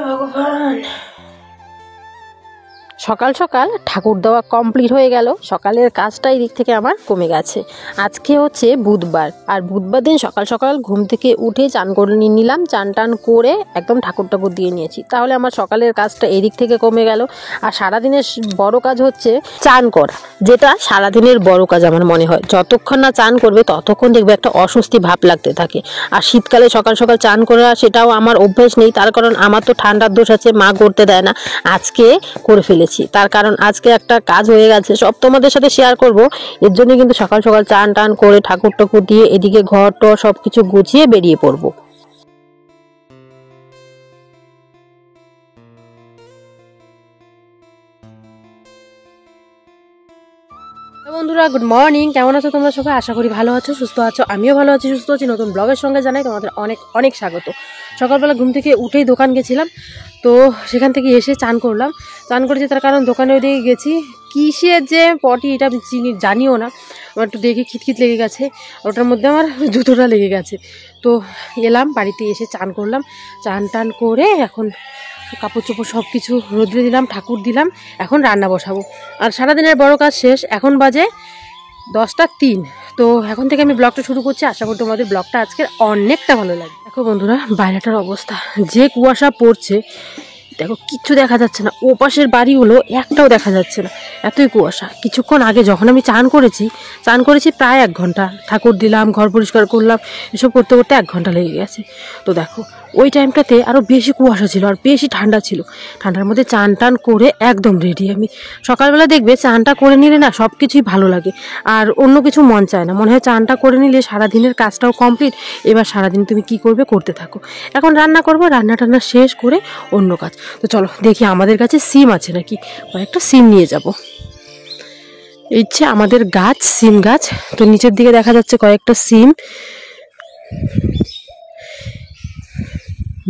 ভগবান, সকাল সকাল ঠাকুর দেওয়া কমপ্লিট হয়ে গেল। সকালের কাজটা এই দিক থেকে আমার কমে গেছে। আজকে হচ্ছে বুধবার, আর বুধবার দিন সকাল সকাল ঘুম থেকে উঠে চান করে নিলাম। চান টান করে একদম ঠাকুর টাকুর দিয়ে নিয়েছি, তাহলে আমার সকালের কাজটা এই দিক থেকে কমে গেল। আর সারাদিনের বড় কাজ হচ্ছে চান করা, যেটা সারাদিনের বড় কাজ আমার মনে হয়। যতক্ষণ না চান করবে ততক্ষণ দেখবে একটা অস্বস্তি ভাব লাগতে থাকে। আর শীতকালে সকাল সকাল চান করা সেটাও আমার অভ্যেস নেই, তার কারণ আমার তো ঠান্ডার দোষ আছে, মা করতে দেয় না। আজকে করে ফেলেছি, তার কারণ আজকে একটা কাজ হয়ে গেছে, সব তোমাদের সাথে শেয়ার করব। এর জন্য কিন্তু সকাল সকাল চান টান করে ঠাকুর টাকুর দিয়ে এদিকে ঘর টর সবকিছু গুছিয়ে বেরিয়ে পড়বো। বন্ধুরা, গুড মর্নিং। কেমন আছো তোমরা সবাই? আশা করি ভালো আছো, সুস্থ আছো। আমিও ভালো আছি, সুস্থ আছি। নতুন ব্লগের সঙ্গে জানাই তোমাদের অনেক অনেক স্বাগত। সকালবেলা ঘুম থেকে উঠেই দোকান গেছিলাম, তো সেখান থেকে এসে চান করলাম। চান করেছি তার কারণ দোকানে ওদিকে গেছি, কিসের যে পটি এটা জানিও না, আমার একটু দেখে খিটখিট লেগে গেছে, ওটার মধ্যে আমার জুতোটা লেগে গেছে। তো এলাম, বাড়িতে এসে চান করলাম। চান টান করে এখন কাপড় চোপড় সব কিছু রোদ্রে দিলাম, ঠাকুর দিলাম, এখন রান্না বসাবো। আর সারাদিনের বড় কাজ শেষ, এখন বাজে 10টা 3। তো এখন থেকে আমি ব্লগটা শুরু করছি। আশা করি তোমাদের ব্লগটা আজকের অনেকটা ভালো লাগে। দেখো বন্ধুরা, বাইরেটার অবস্থা যে কুয়াশা পড়ছে, দেখো কিচ্ছু দেখা যাচ্ছে না। ও পাশের বাড়িগুলো একটাও দেখা যাচ্ছে না, এতই কুয়াশা। কিছুক্ষণ আগে যখন আমি চান করেছি প্রায় 1 ঘন্টা। ঠাকুর দিলাম, ঘর পরিষ্কার করলাম, এসব করতে করতে 1 ঘন্টা লেগে গেছে। তো দেখো ওই টাইমটাতে আরও বেশি কুয়াশা ছিল আর বেশি ঠান্ডা ছিল। ঠান্ডার মধ্যে চান টান করে একদম রেডি আমি। সকালবেলা দেখবে চানটা করে নিলে না সব কিছুই ভালো লাগে, আর অন্য কিছু মন চায় না। মনে হয় চানটা করে নিলে সারাদিনের কাজটাও কমপ্লিট। এবার সারাদিন তুমি কি করবে করতে থাকো। এখন রান্না করবো, রান্না টান্না শেষ করে অন্য কাজ। তো চলো দেখি আমাদের কাছে সিম আছে নাকি, কয়েকটা সিম নিয়ে যাব। এই যে আমাদের গাছ, সিম গাছ। তো নিচের দিকে দেখা যাচ্ছে কয়েকটা সিম।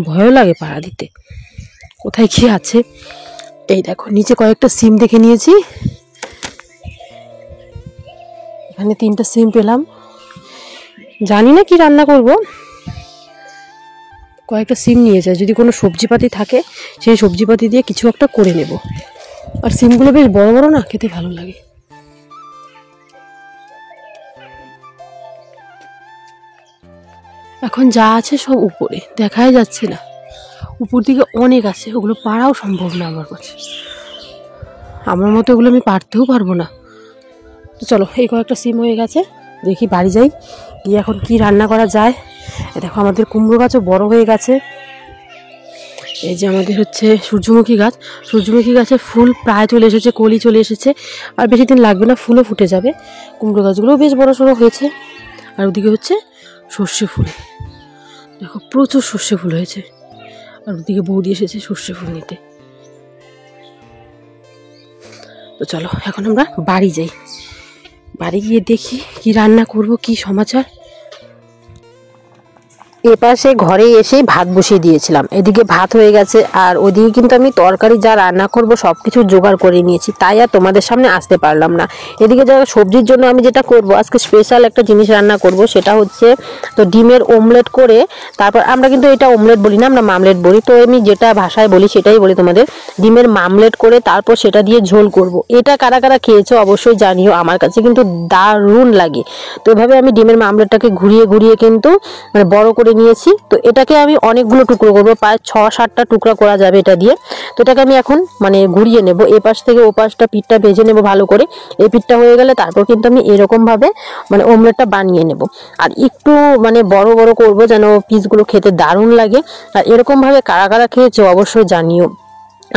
ভয়ও লাগে পাড়া দিতে, কোথায় কি আছে। এই দেখো নিচে কয়েকটা সিম দেখে নিয়েছি, এখানে 3টা সিম পেলাম। জানি না কি রান্না করব, কয়েকটা সিম নিয়ে যায়। যদি কোনো সবজিপাতি থাকে সেই সবজিপাতি দিয়ে কিছু একটা করে নেব। আর সিমগুলো বেশ বড় বড় না, খেতে ভালো লাগে। এখন যা আছে সব উপরে, দেখাই যাচ্ছে না। উপর দিকে অনেক আছে, ওগুলো পারাও সম্ভব না আমার কাছে। আমার মতো ওগুলো আমি পারতেও পারবো না। তো চলো, এই কয়েকটা সিম হয়ে গেছে, দেখি বাড়ি যাই, গিয়ে এখন কি রান্না করা যায়। দেখো আমাদের কুমড়ো গাছও বড় হয়ে গেছে। এই যে আমাদের হচ্ছে সূর্যমুখী গাছ, সূর্যমুখী গাছে ফুল প্রায় চলে এসেছে, কলি চলে এসেছে, আর বেশি দিন লাগবে না, ফুলও ফুটে যাবে। কুমড়ো গাছগুলোও বেশ বড় সড়ো হয়েছে। আর ওদিকে হচ্ছে সর্ষে ফুল, দেখো প্রচুর সর্ষে ফুল হয়েছে। আর ওদিকে বৌদি এসেছে সর্ষে ফুল নিতে। তো চলো এখন আমরা বাড়ি যাই, বাড়ি গিয়ে দেখি কি রান্না করব, কি সমাচার। এপাশে ঘরে এসে ভাত বসিয়ে দিয়েছিলাম, এদিকে ভাত হয়ে গেছে। আর ওইদিকে কিন্তু আমি তরকারি যা রান্না করব সব কিছু জোগাড় করে নিয়েছি, তাই আর তোমাদের সামনে আসতে পারলাম না। এদিকে যা সবজির জন্য আমি যেটা করব, আজকে স্পেশাল একটা জিনিস রান্না করব, সেটা হচ্ছে তো ডিমের অমলেট করে, তারপর আমরা কিন্তু এটা অমলেট বলি না, আমরা মামলেট বলি। তো আমি যেটা ভাষায় বলি সেটাই বলি তোমাদের, ডিমের মামলেট করে তারপর সেটা দিয়ে ঝোল করব। এটা কারা কারা খেয়েছো অবশ্যই জানিও, আমার কাছে কিন্তু দারুণ লাগে। তো এভাবে আমি ডিমের মামলেটটাকে ঘুরিয়ে ঘুরিয়ে কিন্তু মানে বড় করে নিয়েছি। তো এটাকে আমি অনেকগুলো টুকরো করবো, প্রায় 6-7টা টুকরা করা যাবে এটা দিয়ে। তো এটাকে আমি এখন মানে ঘুরিয়ে নেব, এ পাশ থেকে ও পাশটা পিঠটা ভেজে নেব ভালো করে। এই পিঠটা হয়ে গেলে তারপর কিন্তু আমি এরকম ভাবে মানে অমলেটটা বানিয়ে নেব। আর একটু মানে বড় বড় করব যেন পিসগুলো খেতে দারুণ লাগে। আর এরকম ভাবে কারা কারা খেয়েছো অবশ্যই জানিও।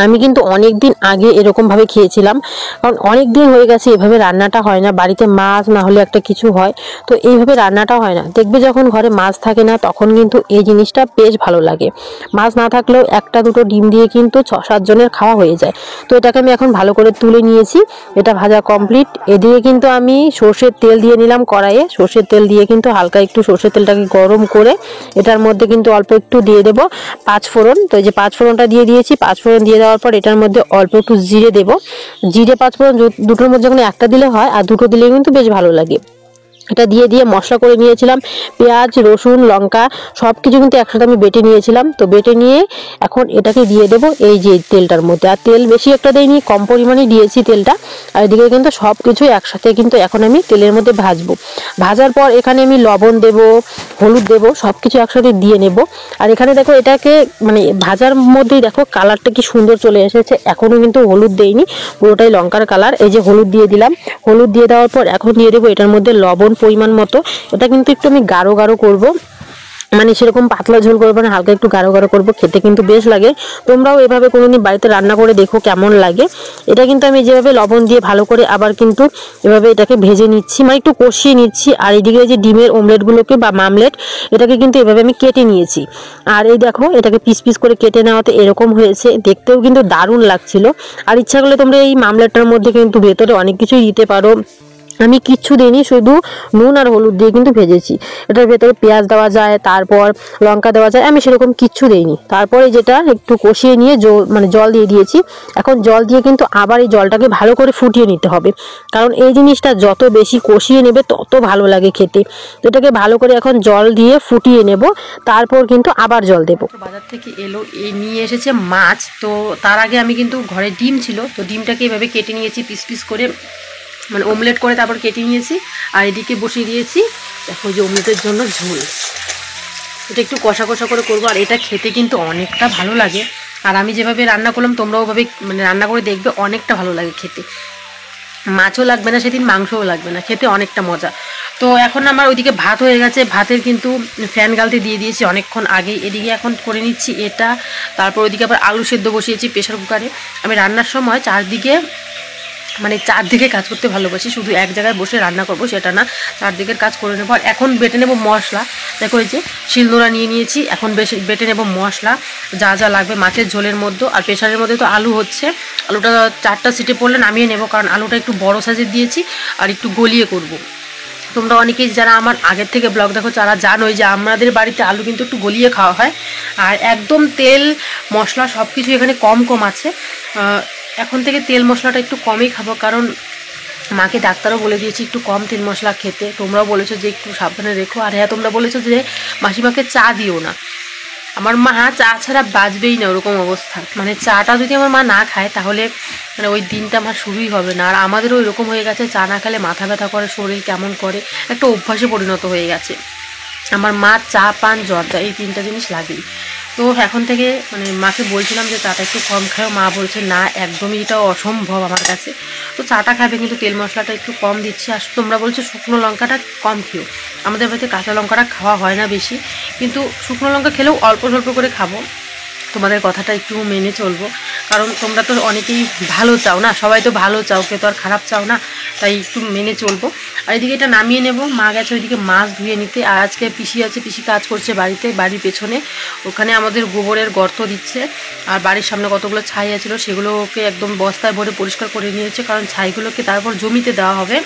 আমি কিন্তু অনেক দিন আগে এরকম ভাবে খেয়েছিলাম, কারণ অনেক দিন হয়ে গেছে এভাবে রান্নাটা হয় না। বাড়িতে মাছ না হলে একটা কিছু হয়, তো এইভাবে রান্নাটা হয় না। দেখবে যখন ঘরে মাছ থাকে না তখন কিন্তু এই জিনিসটা বেশ ভালো লাগে। মাছ না থাকলেও 1-2টো ডিম দিয়ে কিন্তু 6-7 জনের খাওয়া হয়ে যায়। তো এটাকে আমি এখন ভালো করে তুলে নিয়েছি, এটা ভাজা কমপ্লিট। এদিকে কিন্তু আমি সর্ষের তেল দিয়ে নিলাম কড়াইয়ে। সর্ষের তেল দিয়ে কিন্তু হালকা একটু সর্ষের তেলটাকে গরম করে এটার মধ্যে কিন্তু অল্প একটু দিয়ে দেবো 5 ফোড়ন। তো এই যে 5 ফোড়নটা দিয়ে দিয়েছি, 5 ফোড়ন দিয়ে দেওয়ার পর এটার মধ্যে অল্প একটু জিরে দেবো। জিরে 5 ফোড়ন দুটোর মধ্যে যখন একটা দিলে হয়, আর দুটো দিলে কিন্তু বেশ ভালো লাগে। এটা দিয়ে দিয়ে মশলা করে নিয়েছিলাম। পেঁয়াজ, রসুন, লঙ্কা সব কিছু কিন্তু একসাথে আমি বেটে নিয়েছিলাম। তো বেটে নিয়ে এখন এটাকে দিয়ে দেবো এই যে তেলটার মধ্যে। আর তেল বেশি একটা দেইনি, কম পরিমাণে দিয়েছি তেলটা। আর এদিকে কিন্তু সব কিছু একসাথে কিন্তু এখন আমি তেলের মধ্যে ভাজবো। ভাজার পর এখানে আমি লবণ দেব, হলুদ দেব, সব কিছু একসাথে দিয়ে নেব। আর এখানে দেখো এটাকে মানে ভাজার মধ্যেই দেখো কালারটা কি সুন্দর চলে এসেছে। এখনও কিন্তু হলুদ দেইনি, পুরোটাই লঙ্কার কালার। এই যে হলুদ দিয়ে দিলাম। হলুদ দিয়ে দেওয়ার পর এখন দিয়ে দেবো এটার মধ্যে লবণ পরিমাণ মতো। এটা কিন্তু একটু আমি গাঢ় গাঢ় করবো, মানে সেরকম পাতলা ঝোল করবো না, হালকা একটু গাঢ় গাঢ় করবো, খেতে কিন্তু বেশ লাগে। তোমরাও এভাবে কোনোদিন বাড়িতে রান্না করে দেখো কেমন লাগে। এটা কিন্তু আমি যেভাবে লবণ দিয়ে ভালো করে আবার কিন্তু এভাবে এটাকে ভেজে নিচ্ছি, মানে একটু কষিয়ে নিচ্ছি। আর এইদিকে যে ডিমের অমলেটগুলোকে বা মামলেট, এটাকে কিন্তু এভাবে আমি কেটে নিয়েছি। আর এই দেখো এটাকে পিস পিস করে কেটে নেওয়াতে এরকম হয়েছে, দেখতেও কিন্তু দারুণ লাগছিল। আর ইচ্ছা করলে তোমরা এই মামলেটটার মধ্যে কিন্তু ভেতরে অনেক কিছুই দিতে পারো। আমি কিচ্ছু দিইনি, শুধু নুন আর হলুদ দিয়ে কিন্তু ভেজেছি। এটার ভেতরে পেঁয়াজ দেওয়া যায়, তারপর লঙ্কা দেওয়া যায়, আমি সেরকম কিচ্ছু দিইনি। তারপরে যেটা একটু কষিয়ে নিয়ে মানে জল দিয়ে দিয়েছি। এখন জল দিয়ে কিন্তু আবার এই জলটাকে ভালো করে ফুটিয়ে নিতে হবে, কারণ এই জিনিসটা যত বেশি কষিয়ে নেবে তত ভালো লাগে খেতে। তো এটাকে ভালো করে এখন জল দিয়ে ফুটিয়ে নেব, তারপর কিন্তু আবার জল দেবো। বাজার থেকে এলো, এই নিয়ে এসেছে মাছ। তো তার আগে আমি কিন্তু ঘরে ডিম ছিল, তো ডিমটাকে এভাবে কেটে নিয়েছি পিস পিস করে, মানে অমলেট করে তারপর কেটে নিয়েছি। আর এদিকে বসিয়ে দিয়েছি দেখো যে অমলেটের জন্য ঝোল। এটা একটু কষা কষা করে করবো, আর এটা খেতে কিন্তু অনেকটা ভালো লাগে। আর আমি যেভাবে রান্না করলাম তোমরাও ওভাবে মানে রান্না করে দেখবে, অনেকটা ভালো লাগে খেতে। মাছও লাগবে না সেদিন, মাংসও লাগবে না, খেতে অনেকটা মজা। তো এখন আমার ওইদিকে ভাত হয়ে গেছে, ভাতের কিন্তু ফ্যান গালতে দিয়ে দিয়েছি অনেকক্ষণ আগেই। এদিকে এখন করে নিচ্ছি এটা, তারপর ওইদিকে আবার আলু সেদ্ধ বসিয়েছি প্রেশার কুকারে। আমি রান্নার সময় চারদিকে কাজ করতে ভালোবাসি, শুধু এক জায়গায় বসে রান্না করবো সেটা না, চারদিকের কাজ করে নেবো। আর এখন বেটে নেবো মশলা। দেখো এই যে শিলনোড়া নিয়ে নিয়েছি, এখন বেটে নেবো মশলা যা যা লাগবে মাছের ঝোলের মধ্যে। আর প্রেশারের মধ্যে তো আলু হচ্ছে, আলুটা 4টা সিটি পড়লে নামিয়ে নেবো, কারণ আলুটা একটু বড় সাইজের দিয়েছি আর একটু গলিয়ে করব। তোমরা অনেকেই যারা আমার আগের থেকে ব্লগ দেখো তারা জানোই যে আমাদের বাড়িতে আলু কিন্তু একটু গলিয়ে খাওয়া হয়। আর একদম তেল মশলা সব কিছু এখানে কম কম আছে। এখন থেকে তেল মশলাটা একটু কমই খাবো, কারণ মাকে ডাক্তারও বলে দিয়েছি একটু কম তেল মশলা খেতে। তোমরাও বলেছো যে একটু সাবধানে রেখো। আর হ্যাঁ, তোমরা বলেছো যে মাসিমাকে চা দিও না। আমার মা চা ছাড়া বাঁচবেই না, ওরকম অবস্থা। মানে চাটা যদি আমার মা না খায় তাহলে মানে ওই দিনটা আমার শুরুই হবে না। আর আমাদেরও এরকম হয়ে গেছে, চা না খেলে মাথা ব্যথা করে, শরীর কেমন করে, একটা অভ্যাসে পরিণত হয়ে গেছে। আমার মা চা, পান, জর্দা এই 3টা জিনিস লাগেই। তো এখন থেকে মানে মাকে বলছিলাম যে চাটা একটু কম খাও, মা বলছে না একদমই, এটা অসম্ভব আমার কাছে। তো চাটা খাবে কিন্তু তেল মশলাটা একটু কম দিচ্ছি। আর তোমরা বলছো শুকনো লঙ্কাটা কম খেও, আমাদের বাড়িতে কাঁচা লঙ্কাটা খাওয়া হয় না বেশি, কিন্তু শুকনো লঙ্কা খেলেও অল্প স্বল্প করে খাবো। তোমাদের কথাটা একটু মেনে চলবো, কারণ তোমরা তো অনেকেই ভালো চাও না, সবাই তো ভালো চাও, কেউ তো আর খারাপ চাও না, তাই একটু মেনে চলবো। আর এদিকে এটা নামিয়ে নেব, মা গেছে ওইদিকে মাছ ধুয়ে নিতে। আর আজকে পিসি আছে, পিসি কাজ করছে বাড়ির পেছনে, ওখানে আমাদের গোবরের গর্ত দিচ্ছে। আর বাড়ির সামনে কতগুলো ছাই আছিল সেগুলোকে একদম বস্তায় ভরে পরিষ্কার করে নিয়েছে, কারণ ছাইগুলোকে তারপর জমিতে দেওয়া হবে।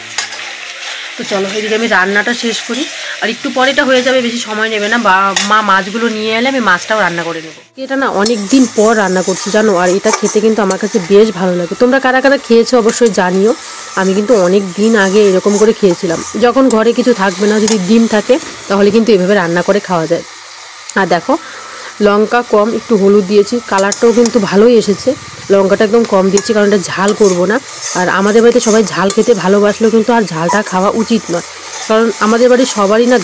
তো চলো এদিকে আমি রান্নাটা শেষ করি, আর একটু পরে এটা হয়ে যাবে, বেশি সময় নেবে না। মা মাছগুলো নিয়ে এলে আমি মাছটাও রান্না করে নেবো। এটা না অনেক দিন পর রান্না করছি জানো, আর এটা খেতে কিন্তু আমার কাছে বেশ ভালো লাগে। তোমরা কারা কারা খেয়েছো অবশ্যই জানিও। আমি কিন্তু অনেক দিন আগে এরকম করে খেয়েছিলাম, যখন ঘরে কিছু থাকবে না, যদি ডিম থাকে তাহলে কিন্তু এভাবে রান্না করে খাওয়া যায়। আর দেখো লঙ্কা কম, একটু হলুদ দিয়েছি, কালারটাও কিন্তু ভালোই এসেছে। লঙ্কাটা একদম কম দিয়েছি, কারণ এটা ঝাল করব না। আর আমাদের বাড়িতে সবাই ঝাল খেতে ভালোবাসলেও কিন্তু আর ঝালটা খাওয়া উচিত নয়, কারণ আমাদের বাড়ির সবারই না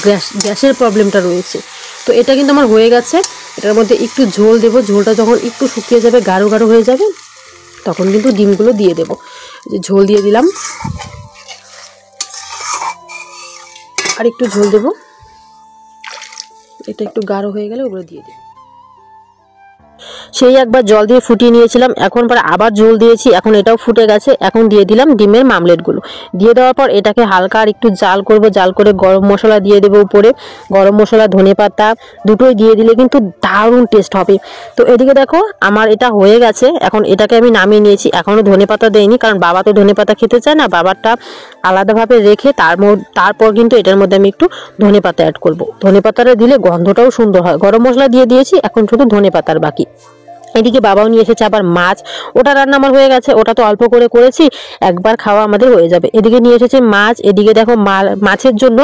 গ্যাসের প্রবলেমটা রয়েছে। তো এটা কিন্তু আমার হয়ে গেছে। এটার মধ্যে একটু ঝোল দেবো, ঝোলটা যখন একটু শুকিয়ে যাবে, গাঢ় গাঢ় হয়ে যাবে, তখন কিন্তু ডিমগুলো দিয়ে দেবো। ঝোল দিয়ে দিলাম, আর একটু ঝোল দেবো, এটা একটু গাঢ় হয়ে গেলে ওগুলো দিয়ে দেবো। সেই একবার জল দিয়ে ফুটিয়ে নিয়েছিলাম, এখন পরে আবার জল দিয়েছি, এখন এটাও ফুটে গেছে। এখন দিয়ে দিলাম ডিমের মামলেটগুলো। দিয়ে দেওয়ার পর এটাকে হালকা আর একটু জাল করব, জাল করে গরম মশলা দিয়ে দেবো উপরে, গরম মশলা, ধনেপাতা দুটোই দিয়ে দিলে কিন্তু দারুণ টেস্ট হবে। তো এদিকে দেখো আমার এটা হয়ে গেছে, এখন এটাকে আমি নামিয়ে নিয়েছি। এখনও ধনেপাতা দেয়নি, কারণ বাবা তো ধনেপাতা খেতে চায় না, বাবারটা আলাদাভাবে রেখে তারপর কিন্তু এটার মধ্যে আমি একটু ধনেপাতা অ্যাড করব। ধনেপাতাটা দিলে গন্ধটাও সুন্দর হয়। গরম মশলা দিয়ে দিয়েছি, এখন শুধু ধনেপাতার বাকি। এদিকে বাবাও নিয়ে এসেছে আবার মাছ, ওটা রান্না আমার হয়ে গেছে, ওটা তো অল্প করে করেছি, একবার খাওয়া আমাদের হয়ে যাবে। এদিকে নিয়ে এসেছে মাছ, এদিকে দেখো মাছের জন্য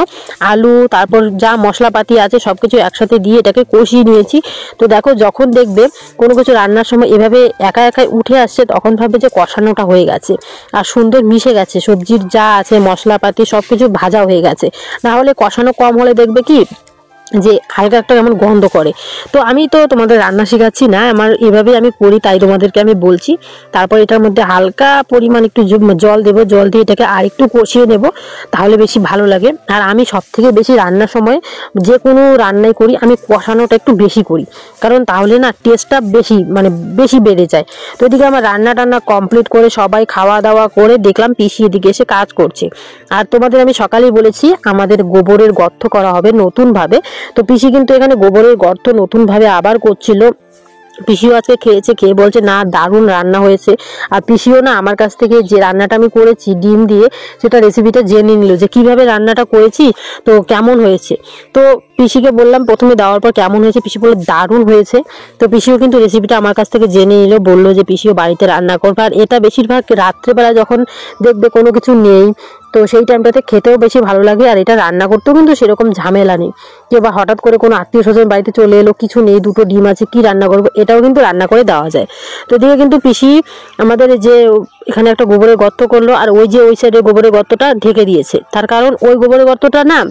আলু তারপর যা মশলাপাতি আছে সব কিছু একসাথে দিয়ে এটাকে কষিয়ে নিয়েছি। তো দেখো যখন দেখবে কোনো কিছু রান্নার সময় এভাবে একা একাই উঠে আসছে তখন ভাবে যে কষানোটা হয়ে গেছে আর সুন্দর মিশে গেছে, সবজির যা আছে মশলাপাতি সব কিছু ভাজা হয়ে গেছে। না হলে কষানো কম হলে দেখবে কি যে হালকা একটা কেমন গন্ধ করে। তো আমি তো তোমাদের রান্না শেখাচ্ছি না, আমার এভাবে আমি করি তাই তোমাদেরকে আমি বলছি। তারপর এটার মধ্যে হালকা পরিমাণ একটু জল দেবো, জল দিয়ে এটাকে আর একটু কষিয়ে নেব, তাহলে বেশি ভালো লাগে। আর আমি সব থেকে বেশি রান্নার সময় যে কোনো রান্নাই করি আমি কষানোটা একটু বেশি করি, কারণ তাহলে না টেস্টটা বেশি বেড়ে যায়। তো এদিকে আমার রান্না টান্না কমপ্লিট করে সবাই খাওয়া দাওয়া করে দেখলাম পিসি এদিকে এসে কাজ করছে। আর তোমাদের আমি সকালেই বলেছি আমাদের গোবরের গর্ত করা হবে নতুনভাবে। তো পিসি কিন্তু এখানে গোবরের গর্ত নতুনভাবে আবার করছিল। পিসিও আজকে খেয়েছে, খেয়ে বলছে না দারুণ রান্না হয়েছে। আর পিসিও না আমার কাছ থেকে যে রান্নাটা আমি করেছি ডিম দিয়ে সেটা রেসিপিটা জেনে নিল যে কিভাবে রান্নাটা করেছি, তো কেমন হয়েছে। তো পিসিকে বললাম প্রথমে দেওয়ার পর কেমন হয়েছে, পিসি বললো দারুণ হয়েছে। তো পিসিও কিন্তু রেসিপিটা আমার কাছ থেকে জেনে নিল, বললো যে পিসিও বাড়িতে রান্না করবে। আর এটা বেশিরভাগ রাত্রেবেলা যখন দেখবে কোনো কিছু নেই তো সেই টাইমটাতে খেতেও বেশি ভালো লাগে, আর এটা রান্না করতেও কিন্তু সেরকম ঝামেলা নেই। কেউ বা হঠাৎ করে কোনো আত্মীয় স্বজন বাড়িতে চলে এলো, কিছু নেই, দুটো ডিম আছে, কি রান্না করবো, এটাও কিন্তু রান্না করে দেওয়া যায়। তো এদিকে কিন্তু পিসি আমাদের যে এখানে একটা গোবরের গর্ত করলো, আর ওই যে ওই সাইডে গোবরের গর্তটা ঢেকে দিয়েছে, তার কারণ ওই গোবরের গর্তটা না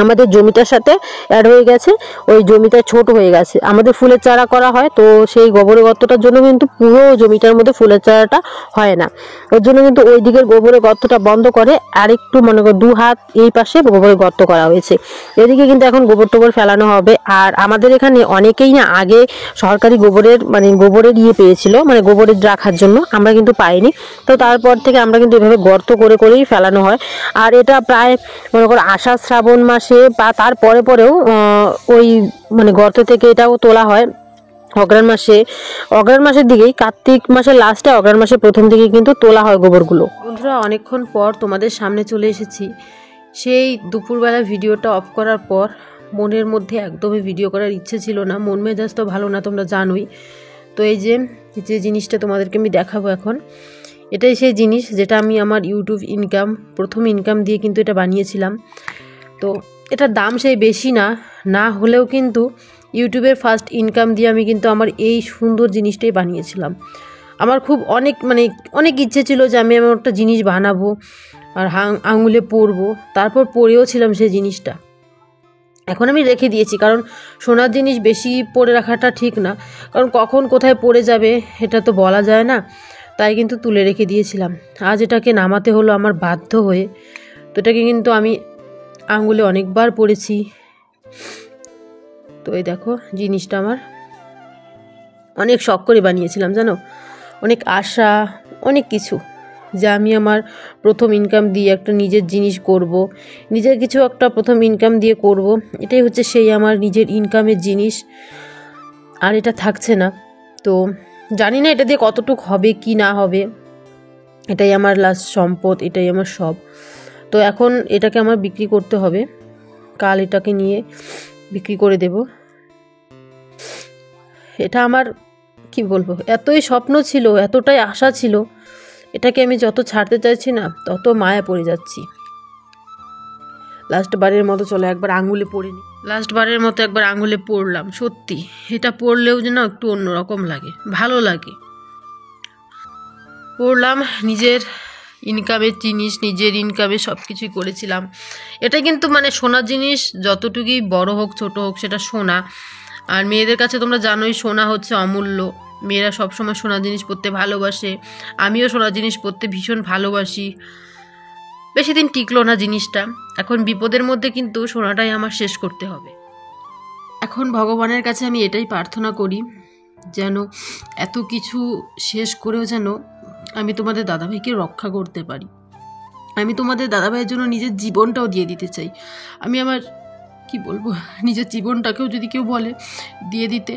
আমাদের জমিটার সাথে অ্যাড হয়ে গেছে, ওই জমিটা ছোট হয়ে গেছে, আমাদের ফুলের চারা করা হয়, তো সেই গোবরের গর্তটার জন্য কিন্তু পুরো জমিটার মধ্যে ফুলের চারাটা হয় না। ওর জন্য কিন্তু ওই দিকের গোবরের গর্তটা বন্ধ করে আর একটু মনে করো 2 হাত এই পাশে গোবরের গর্ত করা হয়েছে। এদিকে কিন্তু এখন গোবর টোবর ফেলানো হবে। আর আমাদের এখানে অনেকেই না আগে সরকারি গোবরের পেয়েছিল, গোবরের রাখার জন্য, আমরা কিন্তু পাইনি। তো তারপর থেকে আমরা কিন্তু এভাবে গর্ত করে করেই ফেলানো হয়। আর এটা প্রায় মনে করো আষাঢ় শ্রাবণ মাসে বা তার পরেও ওই গর্ত থেকে এটাও তোলা হয় অগ্রহায়ণ মাসের দিকেই, কার্তিক মাসের লাস্টে অগ্রহায়ণ মাসের প্রথম দিকে কিন্তু তোলা হয় গোবরগুলো। বন্ধুরা অনেকক্ষণ পর তোমাদের সামনে চলে এসেছি। সেই দুপুরবেলা ভিডিওটা অফ করার পর মনের মধ্যে একদমই ভিডিও করার ইচ্ছে ছিল না, মন মেজাজ তো ভালো না তোমরা জানোই। তো এই যে জিনিসটা তোমাদেরকে আমি দেখাবো এখন, এটাই সেই জিনিস যেটা আমি আমার ইউটিউব প্রথম ইনকাম দিয়ে কিন্তু এটা বানিয়েছিলাম। তো এটার দাম সেই বেশি না হলেও কিন্তু ইউটিউবের ফার্স্ট ইনকাম দিয়ে আমি কিন্তু আমার এই সুন্দর জিনিসটাই বানিয়েছিলাম। আমার খুব অনেক ইচ্ছে ছিল যে আমি আমার একটা জিনিস বানাবো আর আঙুলে পরবো, তারপর পরেও ছিলাম সেই জিনিসটা। এখন আমি রেখে দিয়েছি, কারণ সোনার জিনিস বেশি পরে রাখাটা ঠিক না, কারণ কখন কোথায় পড়ে যাবে এটা তো বলা যায় না, তাই কিন্তু তুলে রেখে দিয়েছিলাম। আজ এটাকে নামাতে হলো আমার বাধ্য হয়ে। তো এটাকে কিন্তু আমি আঙুলে অনেকবার পরেছি। তো এই দেখো জিনিসটা আমার অনেক শখ করে বানিয়েছিলাম জানো, অনেক আশা, অনেক কিছু, যে আমি আমার প্রথম ইনকাম দিয়ে একটা নিজের জিনিস করব, নিজের কিছু একটা প্রথম ইনকাম দিয়ে করব, এটাই হচ্ছে সেই আমার নিজের ইনকামের জিনিস। আর এটা থাকছে না, তো জানি না এটা দিয়ে কতটুকু হবে কি না হবে, এটাই আমার লাস্ট সম্পদ, এটাই আমার সব। তো এখন এটাকে আমার বিক্রি করতে হবে, কাল এটাকে নিয়ে বিক্রি করে দেব। এটা আমার কি বলবো, এতই স্বপ্ন ছিল, এতটাই আশা ছিল, এটাকে আমি যত ছাড়তে চাইছি না তত মায়া পড়ে যাচ্ছি। লাস্টবারের মতো চলো একবার আঙুলে পড়ে নি, লাস্টবারের মতো একবার আঙুলে পড়লাম। সত্যি এটা পড়লেও যেন একটু অন্যরকম লাগে, ভালো লাগে। পড়লাম, নিজের ইনকামের জিনিস, নিজের ইনকামে সব কিছুই করেছিলাম। এটা কিন্তু সোনার জিনিস, যতটুকুই বড় হোক ছোট হোক সেটা সোনা। আর মেয়েদের কাছে তোমরা জানোই সোনা হচ্ছে অমূল্য, মেয়েরা সবসময় সোনার জিনিস পরতে ভালোবাসে, আমিও সোনার জিনিস পরতে ভীষণ ভালোবাসি। বেশি দিন টিকলো না জিনিসটা, এখন বিপদের মধ্যে কিন্তু সোনাটাই আমার শেষ করতে হবে। এখন ভগবানের কাছে আমি এটাই প্রার্থনা করি, যেন এত কিছু শেষ করেও যেন আমি তোমাদের দাদাভাইকে রক্ষা করতে পারি। আমি তোমাদের দাদাভাইয়ের জন্য নিজের জীবনটাও দিয়ে দিতে চাই। আমি আমার কি বলবো, নিজের জীবনটাকেও যদি কেউ বলে দিয়ে দিতে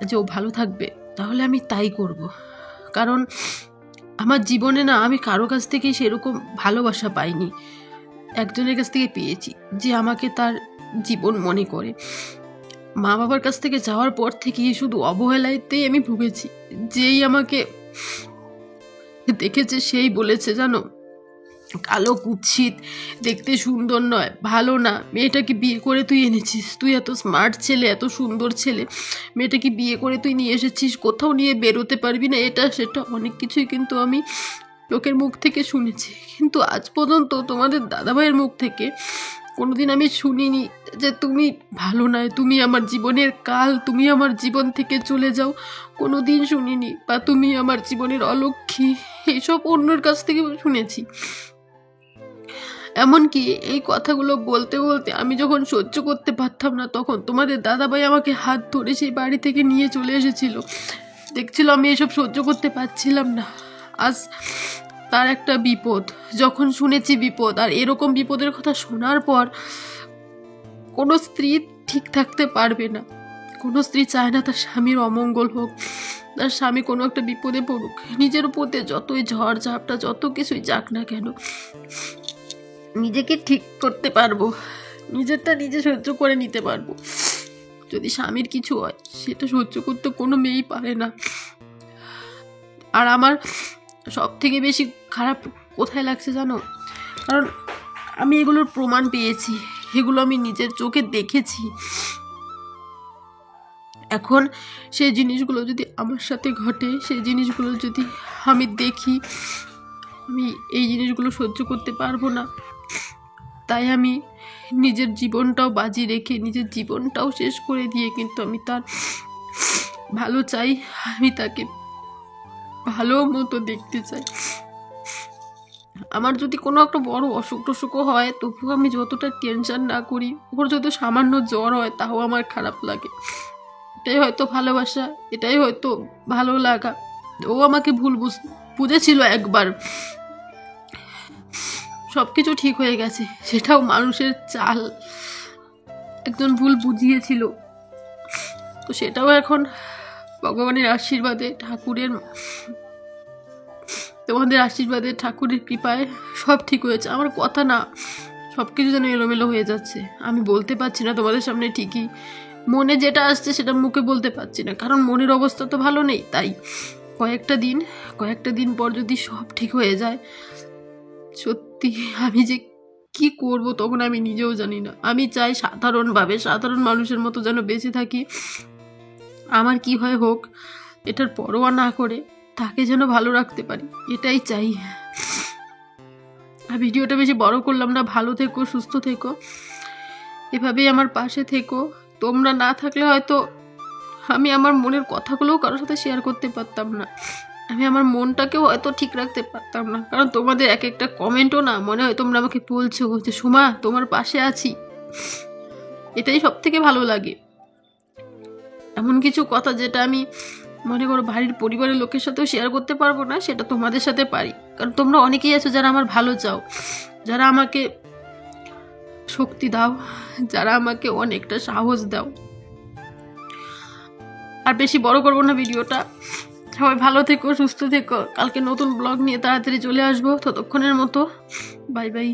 যে ও ভালো থাকবে, তাহলে আমি তাই করব। কারণ আমার জীবনে আমি কারো কাছ থেকে সেরকম ভালোবাসা পাইনি, একজনের কাছ থেকে পেয়েছি যে আমাকে তার জীবন মনে করে। মা বাবার কাছ থেকে যাওয়ার পর থেকেই শুধু অবহেলাতেই আমি ভুগেছি। যেই আমাকে দেখেছে সেই বলেছে, জানো, কালো কুৎসিত, দেখতে সুন্দর নয়, ভালো না, মেয়েটাকে বিয়ে করে তুই এনেছিস, তুই এত স্মার্ট ছেলে, এত সুন্দর ছেলে, মেয়েটাকে বিয়ে করে তুই নিয়ে এসেছিস, কোথাও নিয়ে বেরোতে পারবি না, এটা সেটা অনেক কিছুই কিন্তু আমি লোকের মুখ থেকে শুনেছি। কিন্তু আজ পর্যন্ত তোমাদের দাদাভাইয়ের মুখ থেকে কোনোদিন আমি শুনিনি যে তুমি ভালো নয়, তুমি আমার জীবনের কাল, তুমি আমার জীবন থেকে চলে যাও, কোনো দিন শুনিনি। বা তুমি আমার জীবনের অলক্ষ্মী, এইসব অন্যের কাছ থেকে শুনেছি। এমনকি এই কথাগুলো বলতে বলতে আমি যখন সহ্য করতে পারতাম না, তখন তোমাদের দাদাভাই আমাকে হাত ধরে সেই বাড়ি থেকে নিয়ে চলে এসেছিল। দেখছিল আমি এসব সহ্য করতে পারছিলাম না। আজ তার একটা বিপদ, যখন শুনেছি বিপদ, আর এরকম বিপদের কথা শোনার পর কোনো স্ত্রী ঠিক থাকতে পারবে না। কোনো স্ত্রী চায় না তার স্বামীর অমঙ্গল হোক, তার স্বামী কোনো একটা বিপদে পড়ুক। নিজের উপর দিয়ে যতই ঝড় ঝাপটা যত কিছুই যাক না কেন, নিজেকে ঠিক করতে পারবো, নিজেরটা নিজে সহ্য করে নিতে পারবো। যদি স্বামীর কিছু হয় সেটা সহ্য করতে কোনো মেয়েই পারে না। আর আমার সব থেকে বেশি খারাপ কোথায় লাগছে জানো? কারণ আমি এগুলোর প্রমাণ পেয়েছি, এগুলো আমি নিজের চোখে দেখেছি। এখন সেই জিনিসগুলো যদি আমার সাথে ঘটে, সেই জিনিসগুলো যদি আমি দেখি, আমি এই জিনিসগুলো সহ্য করতে পারবো না। তাই আমি নিজের জীবনটাও বাজি রেখে, নিজের জীবনটাও শেষ করে দিয়ে কিন্তু আমি তার ভালো চাই, আমি তাকে ভালো মতো দেখতে চাই। আমার যদি কোনো একটা বড় অসুখ টসুখও হয়, তবুও আমি যতটা টেনশন না করি, ওর যদি সামান্য জ্বর হয় তাও আমার খারাপ লাগে। এটাই হয়তো ভালোবাসা, এটাই হয়তো ভালো লাগা। ও আমাকে ভুল বুঝেছিল একবার, সব কিছু ঠিক হয়ে গেছে, সেটাও মানুষের চাল, একজন ভুল বুঝিয়েছিল। তো সেটাও এখন ভগবানের আশীর্বাদে, তোমাদের আশীর্বাদে, ঠাকুরের কৃপায় সব ঠিক হয়েছে। আমার কথা না, সব কিছু যেন এলোমেলো হয়ে যাচ্ছে। আমি বলতে পারছি না তোমাদের সামনে, ঠিকই মনে যেটা আসছে সেটা মুখে বলতে পারছি না, কারণ মনের অবস্থা তো ভালো নেই। তাই কয়েকটা দিন পর যদি সব ঠিক হয়ে যায়, সত্যি আমি যে কি করব তখন আমি নিজেও জানি না। আমি চাই সাধারণভাবে, সাধারণ মানুষের মতো যেন বেঁচে থাকি, আমার কি হয় হোক, এটার পরোয়া না করে তাকে যেন ভালো রাখতে পারি, এটাই চাই। আর ভিডিওটা বেশি বড় করলাম না। ভালো থেকো, সুস্থ থেকো, এভাবেই আমার পাশে থেকো। তোমরা না থাকলে হয়তো আমি আমার মনের কথাগুলোও কারোর সাথে শেয়ার করতে পারতাম না, আমি আমার মনটাকেও হয়তো ঠিক রাখতে পারতাম না। কারণ তোমাদের এক একটা কমেন্টও না মনে হয় তোমরা আমাকে বলছো যে সুমা তোমার পাশে আছি, এটাই সব থেকে ভালো লাগে। এমন কিছু কথা যেটা আমি মনে করো বাড়ির পরিবারের লোকের সাথেও শেয়ার করতে পারবো না, সেটা তোমাদের সাথে পারি। কারণ তোমরা অনেকেই আছো যারা আমার ভালো চাও, যারা আমাকে শক্তি দাও, যারা আমাকে অনেকটা সাহস দাও। আর বেশি বড় করবো না ভিডিওটা। সবাই ভালো থেকো, সুস্থ থেকো। কালকে নতুন ব্লগ নিয়ে তাড়াতাড়ি চলে আসবো। ততক্ষণের মতো বাই বাই।